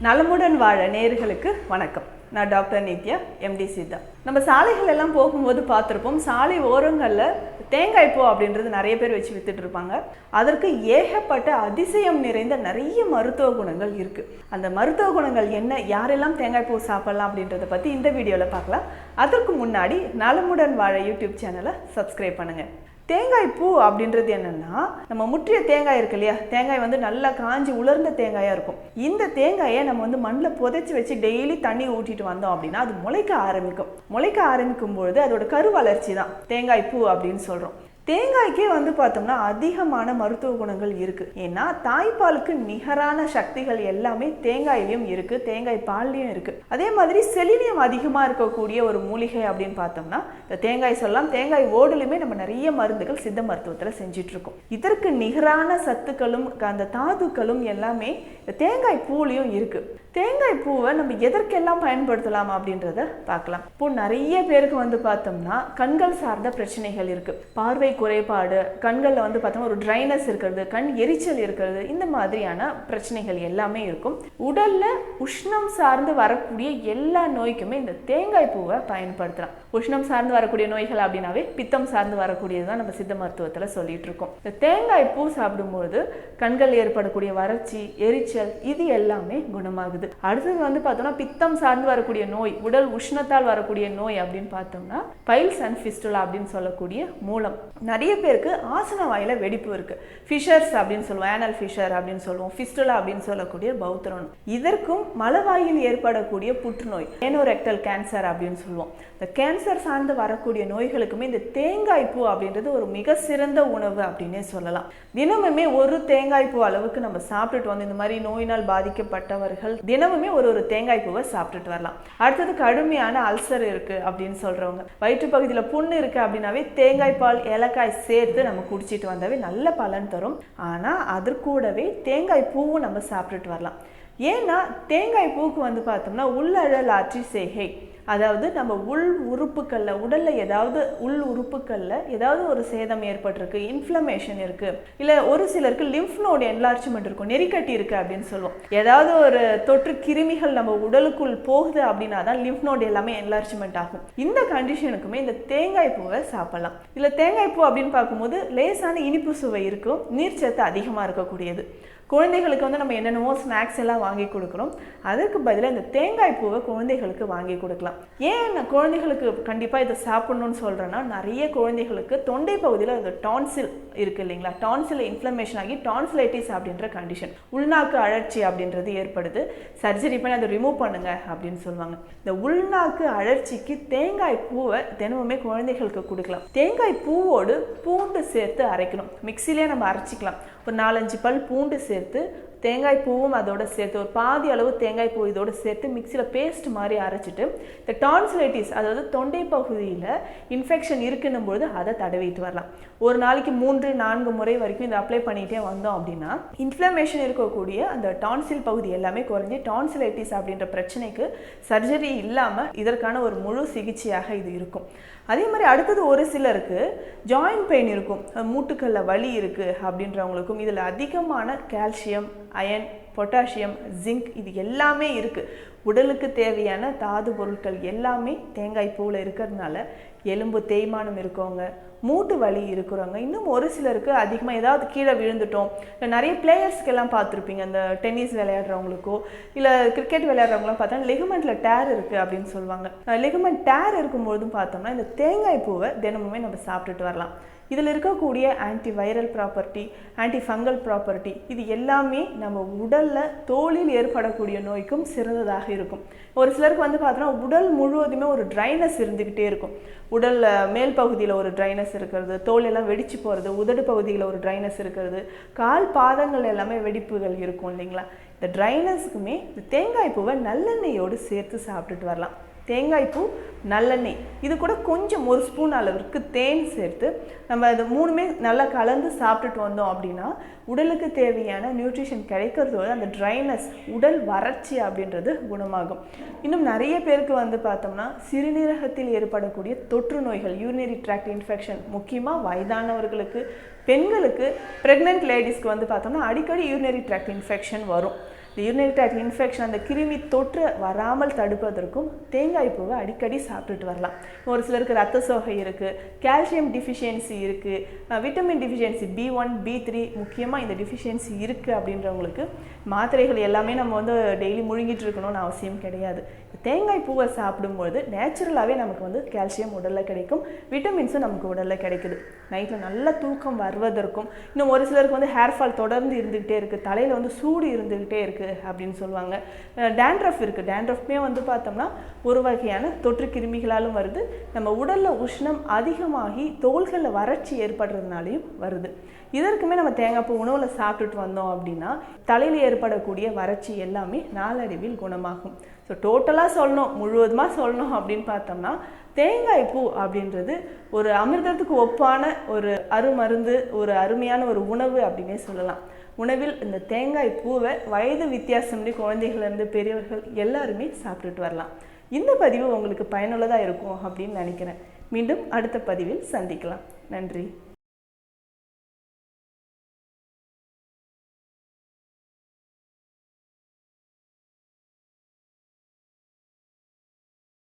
நலமுடன் வாழ நேயர்களுக்கு வணக்கம். நான் டாக்டர்.R.Nithya, MDsiddha. நம்ம சாலைகள் எல்லாம் போகும்போது பார்த்துருப்போம், சாலை ஓரங்களில் தேங்காய் பூ அப்படின்றது நிறைய பேர் வச்சு வித்துட்டு இருப்பாங்க. அதற்கு ஏகப்பட்ட அதிசயம் நிறைந்த நிறைய மருத்துவ குணங்கள் இருக்கு. அந்த மருத்துவ குணங்கள் என்ன, யாரெல்லாம் தேங்காய் பூ சாப்பிடலாம் அப்படின்றத பற்றி இந்த வீடியோவில் பார்க்கலாம். அதற்கு முன்னாடி நலமுடன் வாழ யூடியூப் சேனலை சப்ஸ்கிரைப் பண்ணுங்க. தேங்காய் பூ அப்படின்றது என்னன்னா, நம்ம முற்றிய தேங்காய் இருக்கு இல்லையா, தேங்காய் வந்து நல்லா காஞ்சி உலர்ந்த தேங்காயா இருக்கும். இந்த தேங்காயை நம்ம வந்து மண்ணில் புதைச்சி வச்சு டெய்லி தண்ணி ஊற்றிட்டு வந்தோம் அப்படின்னா அது முளைக்க ஆரம்பிக்கும் பொழுது அதோட கரு வளர்ச்சி தான் தேங்காய் பூ அப்படின்னு சொல்றோம். தேங்காய்க்கே வந்து பார்த்தோம்னா அதிகமான மருத்துவ குணங்கள் இருக்கு. ஏன்னா தாய்ப்பாலுக்கு நிகரான சக்திகள் எல்லாமே தேங்காயிலையும் இருக்கு, தேங்காய் பால்லையும் இருக்கு. அதே மாதிரி செலினியம் அதிகமா இருக்கக்கூடிய ஒரு மூலிகை அப்படின்னு பார்த்தோம்னா இந்த தேங்காய் சொல்லலாம். தேங்காய் ஓடுலையுமே நம்ம நிறைய மருந்துகள் சித்த மருத்துவத்துல செஞ்சிட்டு இருக்கோம். இதற்கு நிகரான சத்துக்களும் அந்த தாதுக்களும் எல்லாமே தேங்காய் பூலையும் இருக்கு. தேங்காய் பூவை நம்ம எதற்கெல்லாம் பயன்படுத்தலாம் அப்படின்றத பார்க்கலாம். இப்போ நிறைய பேருக்கு வந்து பார்த்தோம்னா கண்கள் சார்ந்த பிரச்சனைகள் இருக்கு. பார்வை குறைபாடு, கண்களில் வந்து பார்த்தோம்னா ஒரு ட்ரைனஸ் இருக்கிறது, கண் எரிச்சல் இருக்கிறது, இந்த மாதிரியான பிரச்சனைகள் எல்லாமே இருக்கும். உடல்ல உஷ்ணம் சார்ந்து வரக்கூடிய எல்லா நோய்க்குமே இந்த தேங்காய் பூவை பயன்படுத்தலாம். உஷ்ணம் சார்ந்து வரக்கூடிய நோய்கள் அப்படின்னாவே பித்தம் சார்ந்து வரக்கூடியதுதான் நம்ம சித்த மருத்துவத்தில் சொல்லிட்டு இருக்கோம். இந்த தேங்காய் பூ சாப்பிடும்போது கண்கள் ஏற்படக்கூடிய வறட்சி, எரிச்சல் இது எல்லாமே குணமாகுது. அடுத்தது வந்து பார்த்தோம்னா பித்தம் சார்ந்து வரக்கூடிய நோய், உடல் உஷ்ணத்தால் வரக்கூடிய நோய் அப்படின்னு பார்த்தோம்னா பைல்ஸ் அண்ட் ஃபிஸ்டுலா அப்படின்னு சொல்லக்கூடிய மூலம். நிறைய பேருக்கு ஆசன வாயில வெடிப்பு இருக்கு. ஃபிஷர்ஸ் அப்படின்னு சொல்லுவோம், ஆனல் ஃபிஷர் அப்படின்னு சொல்லுவோம், ஃபிஸ்டுலா அப்படின்னு சொல்லக்கூடிய பௌத்திரம். இதற்கும் மலவாயில் ஏற்படக்கூடிய புற்றுநோய், ஏனோரெக்டல் கேன்சர் அப்படின்னு சொல்லுவோம். இந்த கேன்சர் சார்ந்து வரக்கூடிய நோய்களுக்குமே இந்த தேங்காய் பூ அப்படின்றது ஒரு மிக சிறந்த உணவு அப்படின்னே சொல்லலாம். தினமுமே ஒரு தேங்காய் பூ அளவுக்கு நம்ம சாப்பிட்டுட்டு வந்து இந்த மாதிரி நோயினால் பாதிக்கப்பட்டவர்கள் தினமுமே ஒரு தேங்காய் பூவை சாப்பிட்டுட்டு வரலாம். அடுத்தது கடுமையான அல்சர் இருக்கு அப்படின்னு சொல்றவங்க, வயிற்று பகுதியில் புண்ணு இருக்கு அப்படின்னாவே தேங்காய் பால், ஏலக்காய் சேர்த்து நம்ம குடிச்சிட்டு வந்தாவே நல்ல பலன் தரும். ஆனா அதற்கூடவே தேங்காய் பூவும் நம்ம சாப்பிட்டுட்டு வரலாம். ஏன்னா தேங்காய் பூக்கு வந்து பார்த்தோம்னா உள்ளழல் ஆற்றி செய்கை, அதாவது நம்ம உள் உறுப்புக்கள்ல, உடல்ல ஏதாவது உள் உறுப்புக்கள்ல ஏதாவது ஒரு சேதம் ஏற்பட்டிருக்கு, இன்ஃப்ளமேஷன் இருக்கு, இல்ல ஒரு சிலருக்கு லிம்ஃப் நோடு என்லார்ஜ்மெண்ட் இருக்கும், நெறிக்கட்டி இருக்கு அப்படின்னு சொல்லுவோம். ஏதாவது ஒரு தொற்று கிருமிகள் நம்ம உடலுக்குள் போகுது அப்படின்னா தான் லிம்ஃப் நோடு எல்லாமே என்லார்ஜ்மெண்ட் ஆகும். இந்த கண்டிஷனுக்குமே இந்த தேங்காய் பூவை சாப்பிடலாம். இல்ல தேங்காய் பூ அப்படின்னு பார்க்கும்போது லேசான இனிப்பு சுவை இருக்கும், நீர்ச்சத்து அதிகமா இருக்கக்கூடியது. குழந்தைகளுக்கு வந்து நம்ம என்னென்னவோ ஸ்நாக்ஸ் எல்லாம் வாங்கி கொடுக்குறோம், அதற்கு பதிலாக இந்த தேங்காய் பூவை குழந்தைகளுக்கு வாங்கி கொடுக்கலாம். ஏன் நான் குழந்தைகளுக்கு கண்டிப்பாக இதை சாப்பிடணும்னு சொல்கிறேன்னா, நிறைய குழந்தைகளுக்கு தொண்டை பகுதியில் இந்த டான்சில் இருக்குது இல்லைங்களா, டான்சில் இன்ஃப்ளமேஷன் ஆகி டான்சிலைட்டிஸ் அப்படின்ற கண்டிஷன், உள்நாக்கு அழற்சி அப்படின்றது ஏற்படுது. சர்ஜரி பண்ணி அதை ரிமூவ் பண்ணுங்க அப்படின்னு சொல்லுவாங்க. இந்த உள்நாக்கு அழற்சிக்கு தேங்காய் பூவை தினமுமே குழந்தைகளுக்கு கொடுக்கலாம். தேங்காய் பூவோடு பூண்டு சேர்த்து அரைக்கணும். மிக்சிலே நம்ம அரைச்சிக்கலாம். ஒரு 4-5 பல் பூண்டு சேர்த்து தேங்காய் பூவும் அதோட சேர்த்து ஒரு பாதி அளவு தேங்காய் பூ இதோட சேர்த்து மிக்சியில் பேஸ்ட் மாதிரி அரைச்சிட்டு இந்த டான்சிலைட்டிஸ், அதாவது தொண்டை பகுதியில் இன்ஃபெக்ஷன் இருக்குன்னும் பொழுது அதை தடவிட்டு வரலாம். ஒரு நாளைக்கு 3-4 முறை வரைக்கும் இதை அப்ளை பண்ணிகிட்டே வந்தோம் அப்படின்னா இன்ஃப்ளமேஷன் இருக்கக்கூடிய அந்த டான்சில் பகுதி எல்லாமே குறைஞ்சி டான்சிலைட்டிஸ் அப்படின்ற பிரச்சனைக்கு சர்ஜரி இல்லாமல் இதற்கான ஒரு முழு சிகிச்சையாக இது இருக்கும். அதே மாதிரி அடுத்தது ஒரு சிலருக்கு ஜாயிண்ட் பெயின் இருக்கும், மூட்டுக்களில் வலி இருக்குது அப்படின்றவங்களுக்கும் இதில் அதிகமான கால்சியம், அயன், பொட்டாசியம், ஜிங்க் இது எல்லாமே இருக்குது. உடலுக்கு தேவையான தாது பொருட்கள் எல்லாமே தேங்காய் பூவில் இருக்கிறதுனால எலும்பு தேய்மானம் இருக்கவங்க, மூட்டு வலி இருக்கிறவங்க, இன்னும் ஒரு சிலருக்கு அதிகமாக ஏதாவது கீழே விழுந்துட்டோம், இல்லை நிறைய பிளேயர்ஸ்க்கெல்லாம் பார்த்துருப்பீங்க, அந்த டென்னிஸ் விளையாடுறவங்களுக்கோ இல்லை கிரிக்கெட் விளையாடுறவங்களாம் பார்த்தா லெகுமெண்ட்டில் டேர் இருக்குது அப்படின்னு சொல்லுவாங்க. லெகுமெண்ட் டேர் இருக்கும்போதும் பார்த்தோம்னா இந்த தேங்காய் பூவை தினமுமே நம்ம சாப்பிட்டுட்டு வரலாம். இதில் இருக்கக்கூடிய anti viral property, anti fungal property இது எல்லாமே நம்ம உடலில் தோலில் ஏற்படக்கூடிய நோய்க்கும் சிறந்ததாக இருக்கும். ஒரு சிலருக்கு வந்து பார்த்தோன்னா உடல் முழுவதுமே ஒரு ட்ரைனஸ் இருந்துக்கிட்டே இருக்கும். உடலில் மேல் பகுதியில் ஒரு ட்ரைனஸ் இருக்கிறது, தோல் எல்லாம் வெடிச்சு போகிறது, உதடு பகுதியில் ஒரு ட்ரைனஸ் இருக்கிறது, கால் பாதங்கள் எல்லாமே வெடிப்புகள் இருக்கும் இல்லைங்களா. இந்த ட்ரைனஸுக்குமே இந்த தேங்காய் பூவை நல்லெண்ணெயோடு சேர்த்து சாப்பிட்டுட்டு வரலாம். தேங்காய் பூ, நல்லெண்ணெய், இது கூட கொஞ்சம் 1 ஸ்பூன் அளவிற்கு தேன் சேர்த்து நம்ம அது மூணுமே நல்லா கலந்து சாப்பிட்டுட்டு வந்தோம் அப்படின்னா உடலுக்கு தேவையான நியூட்ரிஷன் கிடைக்கிறதோட அந்த ட்ரைனஸ், உடல் வறட்சி அப்படின்றது குணமாகும். இன்னும் நிறைய பேருக்கு வந்து பார்த்தோம்னா சிறுநீரகத்தில் ஏற்படக்கூடிய தொற்று நோய்கள், யூரினரி ட்ராக்ட் இன்ஃபெக்ஷன், முக்கியமாக வயதானவர்களுக்கு, பெண்களுக்கு, ப்ரெக்னென்ட் லேடிஸ்க்கு வந்து பார்த்தோம்னா அடிக்கடி யூரினரி ட்ராக்ட் இன்ஃபெக்ஷன் வரும். இந்த யூரினரி ட்ராக்ட் இன்ஃபெக்ஷன் அந்த கிருமி தொற்று வராமல் தடுப்பதற்கும் தேங்காய் பூவை அடிக்கடி சாப்பிட்டுட்டு வரலாம். ஒரு சிலருக்கு ரத்த சோகை இருக்குது, கால்சியம் டிஃபிஷியன்சி இருக்குது, விட்டமின் டிஃபிஷியன்சி B1 B3 முக்கியமாக இந்த டிஃபிஷியன்சி இருக்குது அப்படின்றவங்களுக்கு மாத்திரைகள் எல்லாமே நம்ம வந்து டெய்லி முழுங்கிட்டு இருக்கணும்னு அவசியம் கிடையாது. தேங்காய் பூவை சாப்பிடும்போது நேச்சுரலாகவே நமக்கு வந்து கால்சியம் உடலில் கிடைக்கும், விட்டமின்ஸும் நமக்கு உடலில் கிடைக்குது. நைட்டில் நல்ல தூக்கம் வருவதற்கும், இன்னும் ஒரு சிலருக்கு வந்து ஹேர் ஃபால் தொடர்ந்து இருந்துக்கிட்டே இருக்குது, தலையில் வந்து சூடு இருந்துக்கிட்டே இருக்குது அப்படின்னு சொல்லுவாங்க. டேண்ட்ரஃப் இருக்குது, டேண்ட்ரஃப்மே வந்து பார்த்தோம்னா ஒரு வகையான தொற்று கிருமிகளாலும் வருது. நம்ம உடலில் உஷ்ணம் அதிகமாகி தோள்களில் வறட்சி ஏற்படுறதுனாலையும் வருது. இதற்குமே நம்ம தேங்காய் பூ உணவில் சாப்பிட்டுட்டு வந்தோம் அப்படின்னா தலையில் ஏற்படக்கூடிய வறட்சி எல்லாமே நாளடைவில் குணமாகும். ஸோ டோட்டலாக சொல்லணும், முழுவதுமாக சொல்லணும் அப்படின்னு பார்த்தோம்னா தேங்காய் பூ அப்படின்றது ஒரு அமிர்தத்துக்கு ஒப்பான ஒரு அருமருந்து, ஒரு அருமையான ஒரு உணவு அப்படின்னே சொல்லலாம். உணவில் இந்த தேங்காய் பூவை வயது வித்தியாசம்னு குழந்தைகள்லேருந்து பெரியவர்கள் எல்லாருமே சாப்பிட்டுட்டு வரலாம். இந்த பதிவு உங்களுக்கு பயனுள்ளதாக இருக்கும் அப்படின்னு நினைக்கிறேன். மீண்டும் அடுத்த பதிவில் சந்திக்கலாம். நன்றி.